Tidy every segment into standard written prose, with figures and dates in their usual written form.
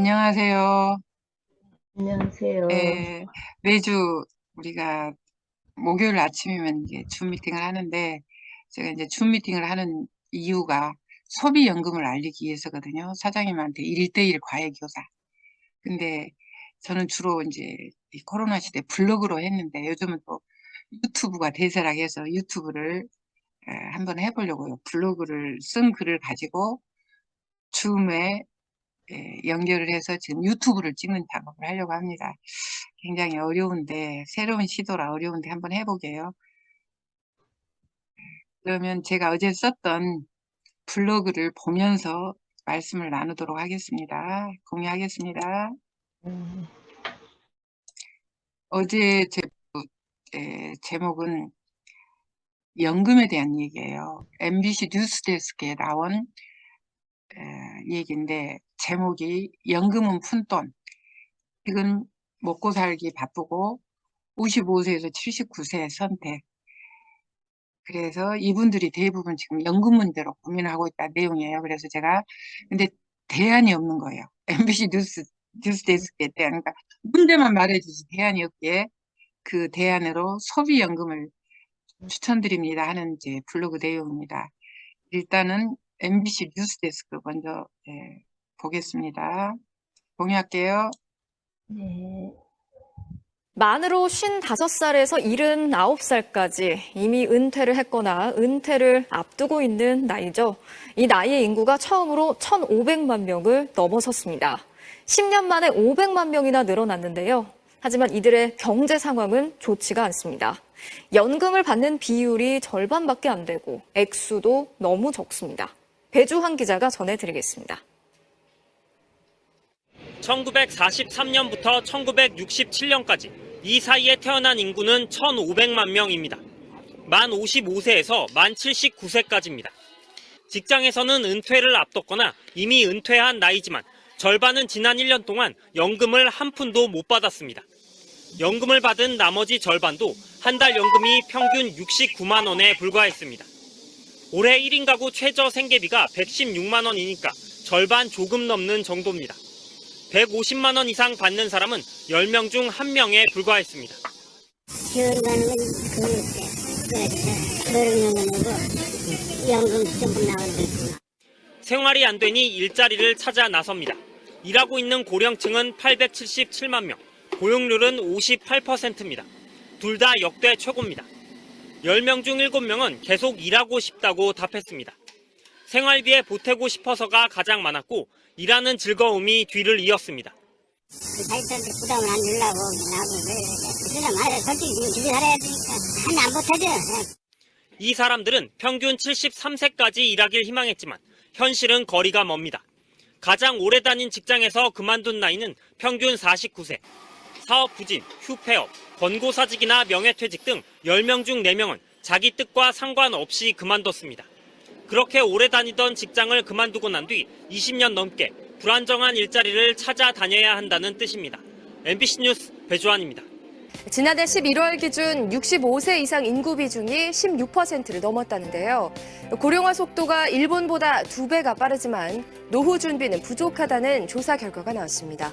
안녕하세요. 안녕하세요. 예, 매주 우리가 목요일 아침이면 이제 줌 미팅을 하는데, 제가 이제 줌 미팅을 하는 이유가 소비연금을 알리기 위해서거든요. 사장님한테 1대1 과외교사. 근데 저는 주로 이제 이 코로나 시대 블로그로 했는데, 요즘은 또 유튜브가 대세라고 해서 유튜브를 한번 해보려고요. 블로그를 쓴 글을 가지고 줌에 연결을 해서 지금 유튜브를 찍는 작업을 하려고 합니다. 굉장히 어려운데, 새로운 시도라 어려운데 한번 해보게요. 그러면 제가 어제 썼던 블로그를 보면서 말씀을 나누도록 하겠습니다. 공유하겠습니다. 음, 어제 제목은 연금에 대한 얘기예요. MBC 뉴스데스크에 나온 얘기인데, 제목이 연금은 푼돈. 지금 먹고 살기 바쁘고 55세에서 79세 선택. 그래서 이분들이 대부분 지금 연금 문제로 고민하고 있다 내용이에요. 그래서 제가 근데 대안이 없는 거예요. MBC 뉴스 데스크에 대한, 그러니까 문제만 말해주지 대안이 없기에 그 대안으로 소비연금을 추천드립니다 하는 이제 블로그 내용입니다. 일단은 MBC 뉴스 데스크 먼저 보겠습니다. 공유할게요. 네. 만으로 55살에서 79살까지 이미 은퇴를 했거나 은퇴를 앞두고 있는 나이죠. 이 나이의 인구가 처음으로 1,500만 명을 넘어섰습니다. 10년 만에 500만 명이나 늘어났는데요. 하지만 이들의 경제 상황은 좋지가 않습니다. 연금을 받는 비율이 절반밖에 안 되고 액수도 너무 적습니다. 배주환 기자가 전해드리겠습니다. 1943년부터 1967년까지 이 사이에 태어난 인구는 1,500만 명입니다. 만 55세에서 만 79세까지입니다. 직장에서는 은퇴를 앞뒀거나 이미 은퇴한 나이지만 절반은 지난 1년 동안 연금을 한 푼도 못 받았습니다. 연금을 받은 나머지 절반도 한 달 연금이 평균 69만 원에 불과했습니다. 올해 1인 가구 최저 생계비가 116만 원이니까 절반 조금 넘는 정도입니다. 150만 원 이상 받는 사람은 10명 중 1명에 불과했습니다. 지원 가는 건 노령연금이고 연금 조금 나오는데 생활이 안 되니 일자리를 찾아 나섭니다. 일하고 있는 고령층은 877만 명, 고용률은 58%입니다. 둘 다 역대 최고입니다. 10명 중 7명은 계속 일하고 싶다고 답했습니다. 생활비에 보태고 싶어서가 가장 많았고 일하는 즐거움이 뒤를 이었습니다. 자기들한테 부담을 안 주려고 나하고 그러나 말해 솔직히 지금 집에 살아야 되니까 한 안 보태줘. 이 사람들은 평균 73세까지 일하길 희망했지만 현실은 거리가 멉니다. 가장 오래 다닌 직장에서 그만둔 나이는 평균 49세. 사업 부진, 휴폐업, 권고사직이나 명예퇴직 등 10명 중 4명은 자기 뜻과 상관없이 그만뒀습니다. 그렇게 오래 다니던 직장을 그만두고 난 뒤 20년 넘게 불안정한 일자리를 찾아다녀야 한다는 뜻입니다. MBC 뉴스 배주환입니다. 지난해 11월 기준 65세 이상 인구 비중이 16%를 넘었다는데요. 고령화 속도가 일본보다 2배가 빠르지만 노후 준비는 부족하다는 조사 결과가 나왔습니다.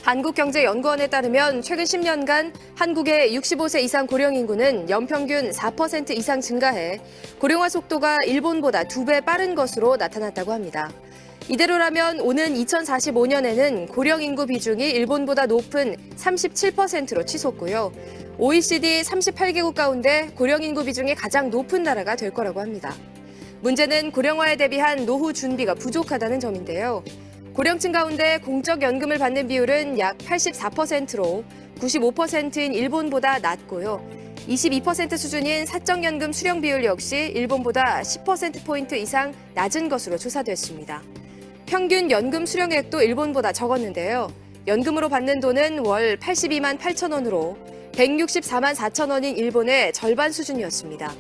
한국경제연구원에 따르면 최근 10년간 한국의 65세 이상 고령 인구는 연평균 4% 이상 증가해 고령화 속도가 일본보다 2배 빠른 것으로 나타났다고 합니다. 이대로라면 오는 2045년에는 고령 인구 비중이 일본보다 높은 37%로 치솟고요. OECD 38개국 가운데 고령 인구 비중이 가장 높은 나라가 될 거라고 합니다. 문제는 고령화에 대비한 노후 준비가 부족하다는 점인데요. 고령층 가운데 공적연금을 받는 비율은 약 84%로 95%인 일본보다 낮고요. 22% 수준인 사적연금 수령 비율 역시 일본보다 10%포인트 이상 낮은 것으로 조사됐습니다. 평균 연금 수령액도 일본보다 적었는데요. 연금으로 받는 돈은 월 82만 8천 원으로 164만 4천 원인 일본의 절반 수준이었습니다.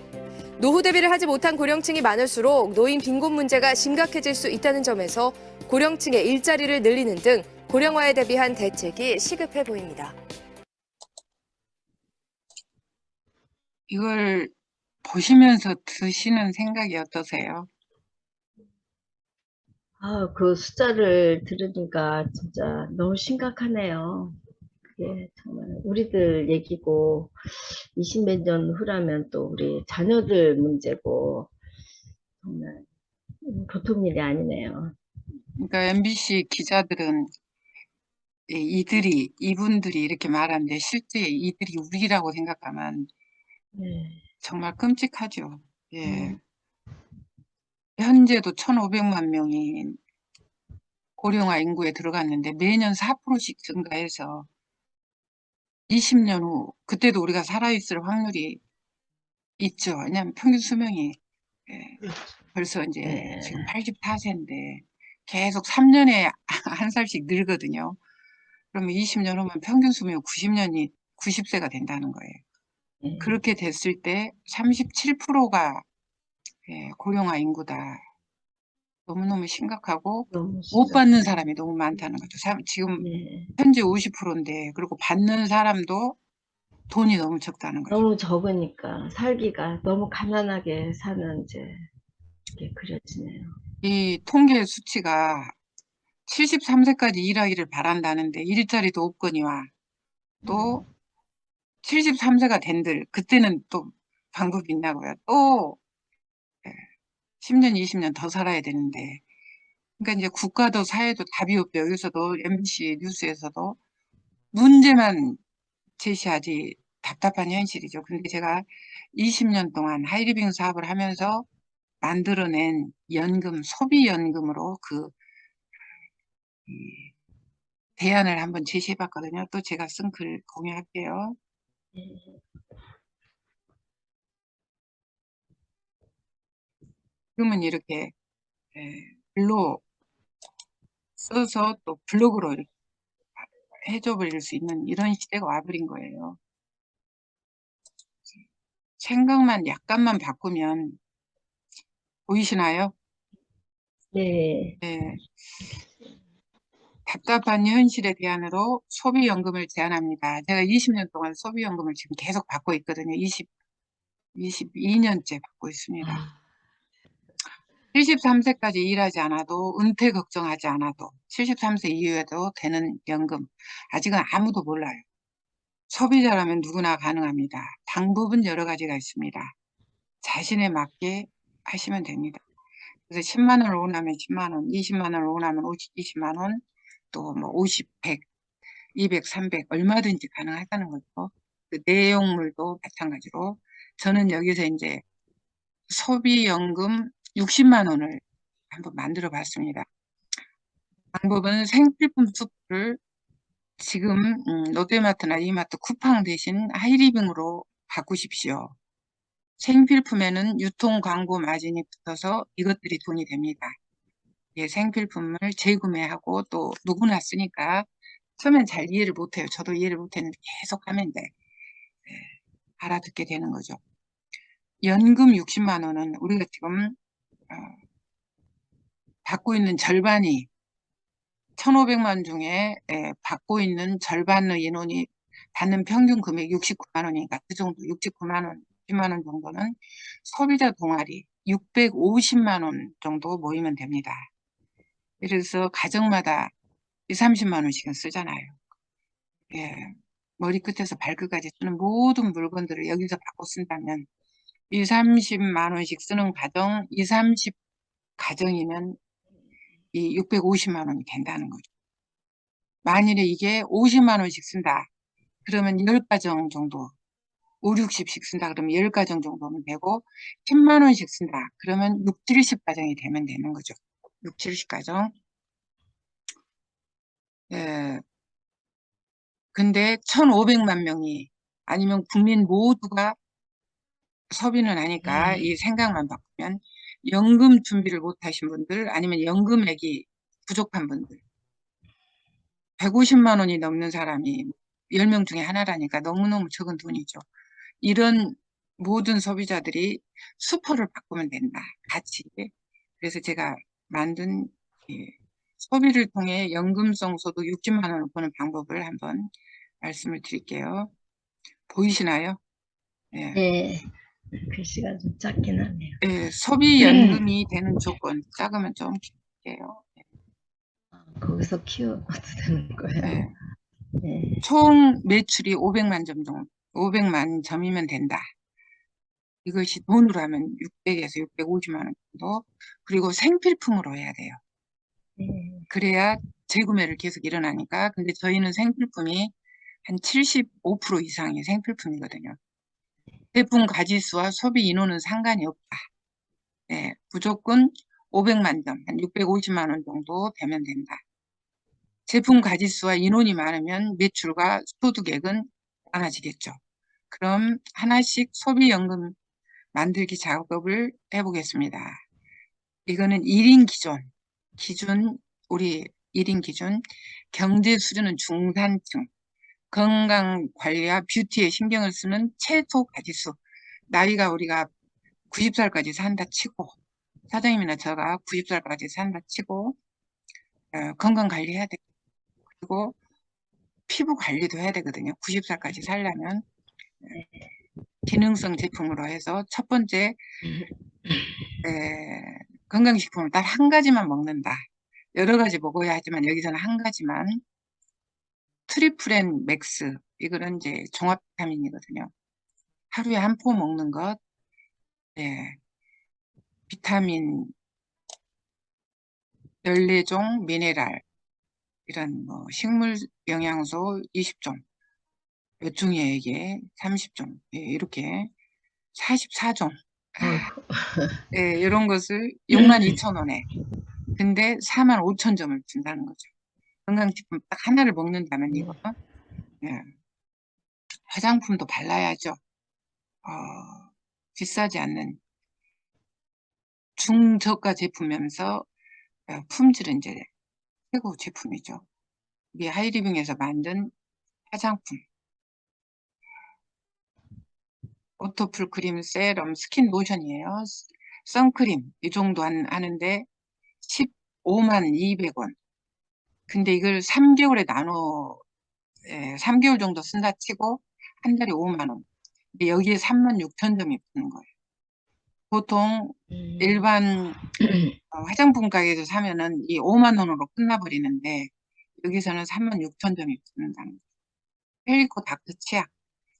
노후 대비를 하지 못한 고령층이 많을수록 노인 빈곤 문제가 심각해질 수 있다는 점에서 고령층의 일자리를 늘리는 등 고령화에 대비한 대책이 시급해 보입니다. 이걸 보시면서 드시는 생각이 어떠세요? 아, 그 숫자를 들으니까 진짜 너무 심각하네요. 그게 정말 우리들 얘기고 20몇 년 후라면 또 우리 자녀들 문제고 정말 보통 일이 아니네요. 그러니까 MBC 기자들은 이분들이 이렇게 말하는데 실제 이들이 우리라고 생각하면 네. 정말 끔찍하죠. 예. 음, 현재도 1,500만 명이 고령화 인구에 들어갔는데 매년 4%씩 증가해서 20년 후 그때도 우리가 살아있을 확률이 있죠. 왜냐하면 평균 수명이 예, 벌써 이제 지금 네. 84세인데 계속 3년에 한 살씩 늘거든요. 그러면 20년 후면 평균 수명 90년이 90세가 된다는 거예요. 네. 그렇게 됐을 때 37%가 고령화 인구다. 너무너무 심각하고 너무 못 받는 심각해요. 사람이 너무 많다는 거죠. 지금 네. 현재 50%인데 그리고 받는 사람도 돈이 너무 적다는 거죠. 너무 적으니까 살기가 너무 가난하게 사는 이제 게 그려지네요. 이 통계 수치가 73세까지 일하기를 바란다는데 일자리도 없거니와 또 73세가 된들 그때는 또 방법이 있냐고요. 또 10년, 20년 더 살아야 되는데 그러니까 이제 국가도 사회도 답이 없죠. 여기서도 MBC 뉴스에서도 문제만 제시하지 답답한 현실이죠. 근데 제가 20년 동안 하이리빙 사업을 하면서 만들어낸 연금, 소비연금으로 이 대안을 한번 제시해봤거든요. 또 제가 쓴 글 공유할게요. 지금은 이렇게 글로 써서 또 블로그로 이렇게 해줘버릴 수 있는 이런 시대가 와버린 거예요. 생각만 약간만 바꾸면 보이시나요? 네. 네. 답답한 현실에 대안으로 소비연금을 제안합니다. 제가 20년 동안 소비연금을 지금 계속 받고 있거든요. 22년째 받고 있습니다. 아, 73세까지 일하지 않아도 은퇴 걱정하지 않아도 73세 이후에도 되는 연금 아직은 아무도 몰라요. 소비자라면 누구나 가능합니다. 방법은 여러 가지가 있습니다. 자신에 맞게 하시면 됩니다. 그래서 10만 원을 원하면 10만 원, 20만 원을 원하면 20만 원, 또 뭐 50, 100, 200, 300 얼마든지 가능하다는 거죠. 그 내용물도 마찬가지로 저는 여기서 이제 소비연금 60만 원을 한번 만들어 봤습니다. 방법은 생필품 수프를 지금 롯데마트나 이마트 쿠팡 대신 하이리빙으로 바꾸십시오. 생필품에는 유통 광고 마진이 붙어서 이것들이 돈이 됩니다. 예, 생필품을 재구매하고 또 누구나 쓰니까 처음엔 잘 이해를 못해요. 저도 이해를 못했는데 계속 하면 돼. 예, 알아듣게 되는 거죠. 연금 60만 원은 우리가 지금 받고 있는 절반이 1,500만 중에 받고 있는 절반의 인원이 받는 평균 금액 69만 원이니까 그 정도 69만 원, 60만 원 정도는 소비자 동아리 650만 원 정도 모이면 됩니다. 그래서 가정마다 2, 30만 원씩은 쓰잖아요. 예, 머리끝에서 발끝까지 쓰는 모든 물건들을 여기서 받고 쓴다면 2, 30만 원씩 쓰는 가정, 2, 30 가정이면 이 650만 원이 된다는 거죠. 만일에 이게 50만 원씩 쓴다. 그러면 10가정 정도, 5, 60씩 쓴다. 그러면 10가정 정도면 되고 10만 원씩 쓴다. 그러면 6, 70가정이 되면 되는 거죠. 6, 70가정. 예. 근데 1,500만 명이 아니면 국민 모두가 소비는 하니까 이 생각만 바꾸면 연금 준비를 못 하신 분들 아니면 연금액이 부족한 분들 150만 원이 넘는 사람이 10명 중에 하나라니까 너무너무 적은 돈이죠. 이런 모든 소비자들이 수포를 바꾸면 된다. 같이. 그래서 제가 만든 소비를 통해 연금성 소득 60만 원을 버는 방법을 한번 말씀을 드릴게요. 보이시나요? 예. 네. 글씨가 좀 작긴 하네요. 소비연금이 되는 조건, 작으면 좀 길게요. 거기서 키워도 되는 거예요. 예, 네. 총 매출이 500만 점 정도, 500만 점이면 된다. 이것이 돈으로 하면 600에서 650만 원 정도. 그리고 생필품으로 해야 돼요. 네. 그래야 재구매를 계속 일어나니까. 근데 저희는 생필품이 한 75% 이상이 생필품이거든요. 제품 가짓수와 소비 인원은 상관이 없다. 네, 무조건 500만 점, 한 650만 원 정도 되면 된다. 제품 가짓수와 인원이 많으면 매출과 소득액은 많아지겠죠. 그럼 하나씩 소비연금 만들기 작업을 해보겠습니다. 이거는 1인 기준, 우리 1인 기준, 경제 수준은 중산층, 건강 관리와 뷰티에 신경을 쓰는 최소 가짓수. 나이가 우리가 90살까지 산다 치고, 사장님이나 제가 90살까지 산다 치고, 건강 관리해야 돼. 그리고 피부 관리도 해야 되거든요. 90살까지 살려면. 기능성 제품으로 해서 첫 번째, 건강식품을 딱 한 가지만 먹는다. 여러 가지 먹어야 하지만 여기서는 한 가지만. 트리플엔 맥스. 이거는 이제 종합 비타민이거든요. 하루에 한 포 먹는 것. 예, 비타민 14종, 미네랄, 이런 뭐 식물 영양소 20종, 몇 종이에요 이게? 30종, 예, 이렇게 44종, 어이구. 예, 이런 것을 62,000원에, 근데 45,000점을 준다는 거죠. 건강식품 딱 하나를 먹는다면 이거, 예, 화장품도 발라야죠. 비싸지 않는 중저가 제품이면서 품질은 이제 최고 제품이죠. 우리 하이리빙에서 만든 화장품, 오토풀 크림, 세럼, 스킨 로션이에요. 선크림 이 정도 하는데 15만 200원. 근데 이걸 3개월에 나눠 3개월 정도 쓴다 치고 한 달에 5만 원. 근데 여기에 3만 6천 점이 붙는 거예요. 보통 일반 화장품 가게에서 사면은 이 5만 원으로 끝나버리는데 여기서는 3만 6천 점이 붙는다는 거예요. 펠리코 닥터 치약.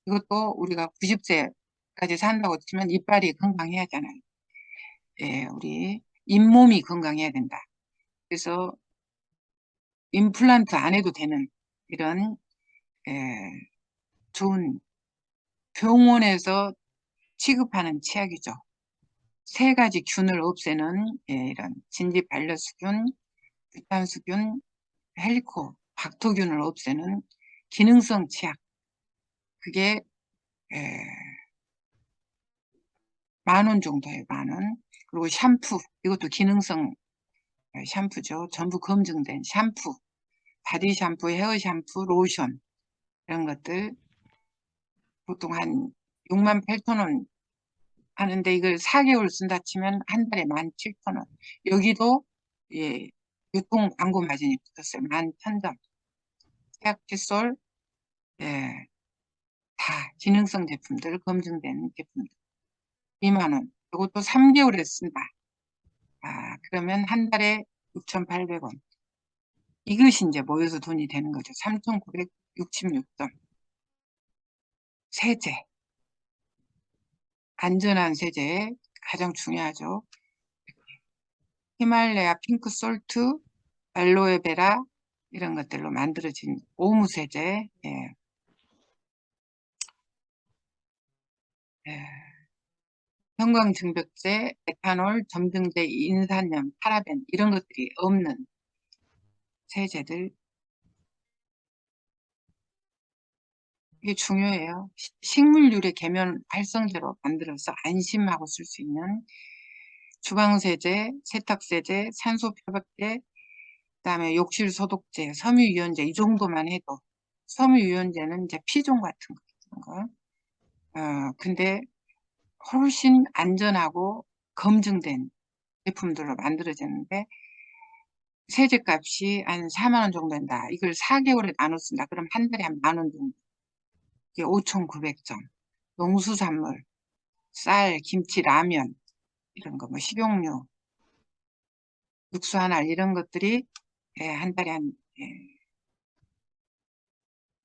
이것도 우리가 90세까지 산다고 치면 이빨이 건강해야 하잖아요. 예, 우리 잇몸이 건강해야 된다. 그래서 임플란트 안 해도 되는 이런 좋은 병원에서 취급하는 치약이죠. 3가지 균을 없애는 이런 진지 반려수균, 규탄수균, 헬리코, 박토균을 없애는 기능성 치약. 그게 10,000원 정도예요, 10,000원. 그리고 샴푸, 이것도 기능성 샴푸죠. 전부 검증된 샴푸, 바디 샴푸, 헤어 샴푸, 로션 이런 것들 보통 한 68,000원 하는데 이걸 4개월 쓴다 치면 한 달에 17,000원. 여기도 예, 유통 광고 마진이 붙었어요. 11,000점. 치약, 칫솔, 예, 다 기능성 제품들, 검증된 제품들. 2만 원. 이것도 3개월에 쓴다. 그러면 한 달에 6,800원. 이것이 이제 모여서 돈이 되는 거죠. 3,966점. 세제. 안전한 세제. 가장 중요하죠. 히말라야 핑크 솔트, 알로에베라, 이런 것들로 만들어진 오무 세제. 예. 예. 형광증벽제, 에탄올, 점등제, 인산염, 파라벤 이런 것들이 없는 세제들. 이게 중요해요. 식물 유래 계면 활성제로 만들어서 안심하고 쓸 수 있는 주방세제, 세탁세제, 산소漂白제, 그다음에 욕실 소독제, 섬유유연제 이 정도만 해도 섬유유연제는 이제 피종 같은 거. 근데 훨씬 안전하고 검증된 제품들로 만들어졌는데 세제값이 한 4만 원 정도 된다. 이걸 4개월에 나눠 쓴다. 그럼 한 달에 한 10,000원 정도. 이게 5,900점. 농수산물, 쌀, 김치, 라면 이런 거, 뭐 식용유, 육수 하나 이런 것들이 한 달에 한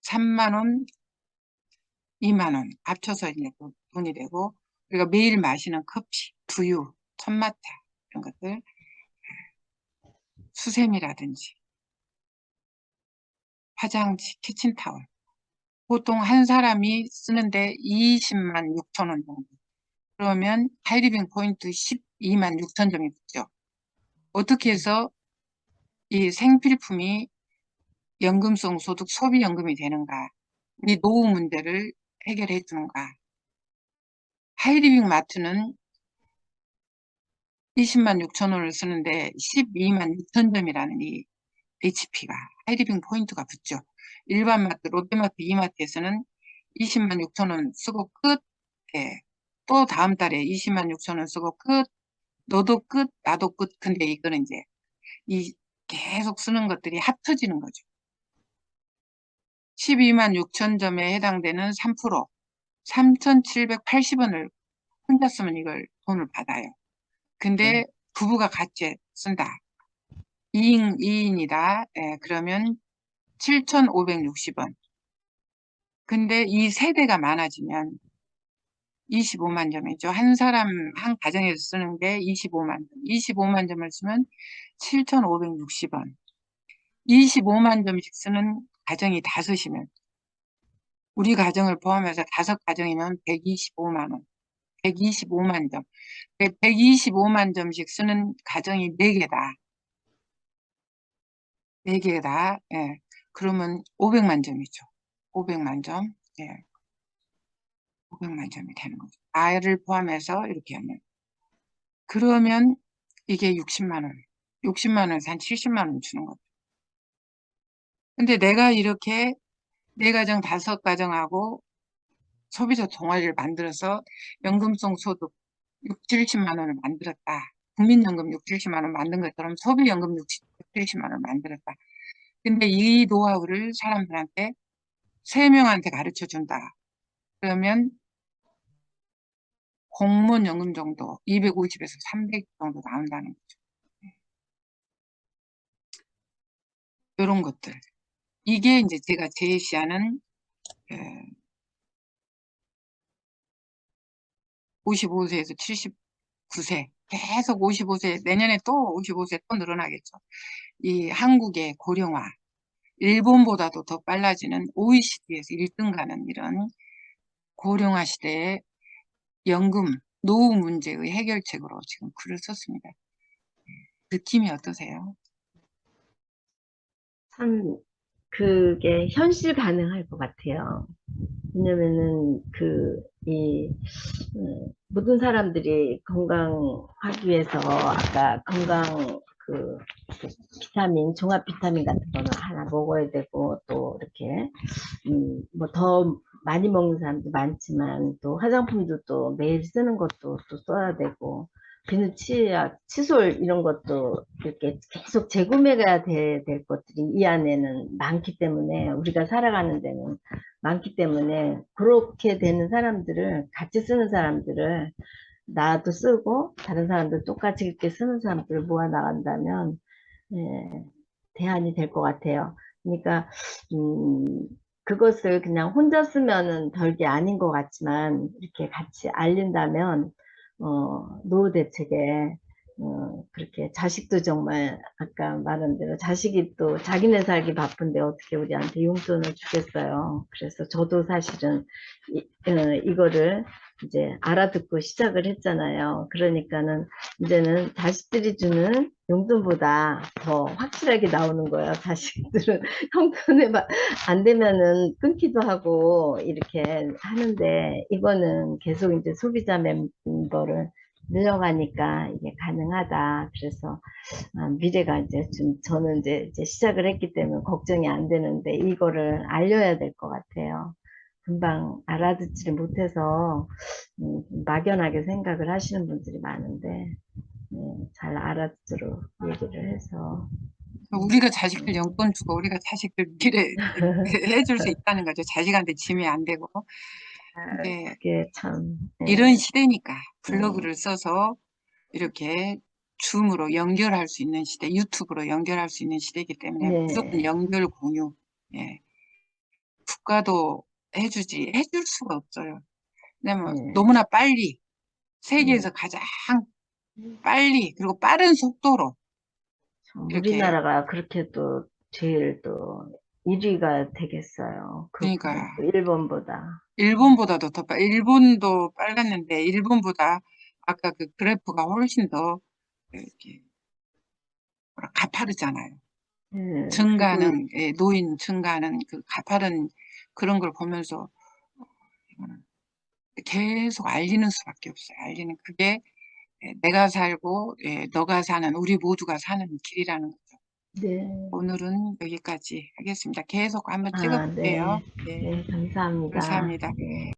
3만 원, 2만 원 합쳐서 이제 또 돈이 되고, 우리가 매일 마시는 커피, 두유, 천마차 이런 것들, 수세미라든지 화장지, 키친타월, 보통 한 사람이 쓰는데 20만 6천 원 정도. 그러면 하이리빙 포인트 12만 6천 점이 붙죠. 어떻게 해서 이 생필품이 연금성 소득 소비연금이 되는가? 이 노후 문제를 해결해 주는가? 하이리빙 마트는 20만 6천 원을 쓰는데 12만 6천 점이라는 이 HP가, 하이리빙 포인트가 붙죠. 일반 마트, 롯데마트, 이마트에서는 20만 6천 원 쓰고 끝. 또 다음 달에 20만 6천 원 쓰고 끝. 너도 끝, 나도 끝. 근데 이거는 이제 이 계속 쓰는 것들이 합쳐지는 거죠. 12만 6천 점에 해당되는 3%, 3,780원을 혼자 쓰면 이걸 돈을 받아요. 근데 부부가 같이 쓴다. 2인이다. 그러면 7,560원. 근데 이 세대가 많아지면 25만 점이죠. 한 사람, 한 가정에서 쓰는 게 25만 점. 25만 점을 쓰면 7,560원. 25만 점씩 쓰는 가정이 5이면, 우리 가정을 포함해서 5가정이면 125만 원. 125만 점. 125만 점씩 쓰는 가정이 4개다. 4개다. 그러면 500만 점이죠. 500만 점. 500만 점이 되는 거죠. 아이를 포함해서 이렇게 하면. 그러면 이게 60만 원. 60만 원에서 한 70만 원 주는 거죠. 근데 내가 이렇게 4가정, 5가정하고 소비자 동아리를 만들어서 연금성 소득 6, 70만 원을 만들었다. 국민연금 6, 70만 원 만든 것처럼 소비연금 6, 70만 원을 만들었다. 근데 이 노하우를 사람들한테 3명한테 가르쳐 준다. 그러면 공무원 연금 정도 250에서 300 정도 나온다는 거죠. 이런 것들. 이게 이제 제가 제시하는 55세에서 79세, 계속 55세, 내년에 또 55세 또 늘어나겠죠. 이 한국의 고령화, 일본보다도 더 빨라지는 OECD에서 1등 가는 이런 고령화 시대의 연금, 노후 문제의 해결책으로 지금 글을 썼습니다. 느낌이 어떠세요? 참, 그게 현실 가능할 것 같아요. 왜냐면은, 모든 사람들이 건강하기 위해서, 아까 비타민, 종합 비타민 같은 거는 하나 먹어야 되고, 또 이렇게, 뭐 더 많이 먹는 사람도 많지만, 또 화장품도 또 매일 쓰는 것도 또 써야 되고, 비누치약, 칫솔 이런 것도 이렇게 계속 재구매가 될 것들이 이 안에는 많기 때문에, 우리가 살아가는 데는 많기 때문에, 그렇게 되는 사람들을, 같이 쓰는 사람들을, 나도 쓰고 다른 사람들 똑같이 이렇게 쓰는 사람들을 모아 나간다면 대안이 될 것 같아요. 그러니까 그것을 그냥 혼자 쓰면은 별게 아닌 것 같지만 이렇게 같이 알린다면 노후 대책에 그렇게 자식도 정말 아까 말한 대로 자식이 또 자기네 살기 바쁜데 어떻게 우리한테 용돈을 주겠어요. 그래서 저도 사실은 이거를 이제 알아듣고 시작을 했잖아요. 그러니까는 이제는 자식들이 주는 용돈보다 더 확실하게 나오는 거예요. 자식들은 용돈에 안 되면은 끊기도 하고 이렇게 하는데 이거는 계속 이제 소비자 멤버를 늘려가니까 이게 가능하다. 그래서 미래가 이제 좀 저는 이제 시작을 했기 때문에 걱정이 안 되는데 이거를 알려야 될 것 같아요. 금방 알아듣지를 못해서 막연하게 생각을 하시는 분들이 많은데 잘 알아듣도록 얘기를 해서 우리가 자식들 용돈 주고 우리가 자식들 미래 해줄 수 있다는 거죠. 자식한테 짐이 안 되고. 근데 그게 참 이런 시대니까 블로그를 써서 이렇게 줌으로 연결할 수 있는 시대, 유튜브로 연결할 수 있는 시대이기 때문에 네. 무조건 연결 공유. 예. 국가도 해줄 수가 없어요. 왜냐면 네. 너무나 빨리 세계에서 가장 빨리 그리고 빠른 속도로 이렇게 우리나라가 그렇게 또 제일 또 1위가 되겠어요. 그 그러니까 일본보다. 일본보다도 일본도 빨랐는데 일본보다 아까 그 그래프가 훨씬 더 이렇게 가파르잖아요. 네. 그리고 증가하는 노인 증가하는 그 가파른 그런 걸 보면서 이거는 계속 알리는 수밖에 없어요. 알리는 그게 내가 살고 너가 사는 우리 모두가 사는 길이라는 거죠. 네. 오늘은 여기까지 하겠습니다. 계속 한번 아, 찍어볼게요. 네. 네, 네, 감사합니다. 감사합니다. 네.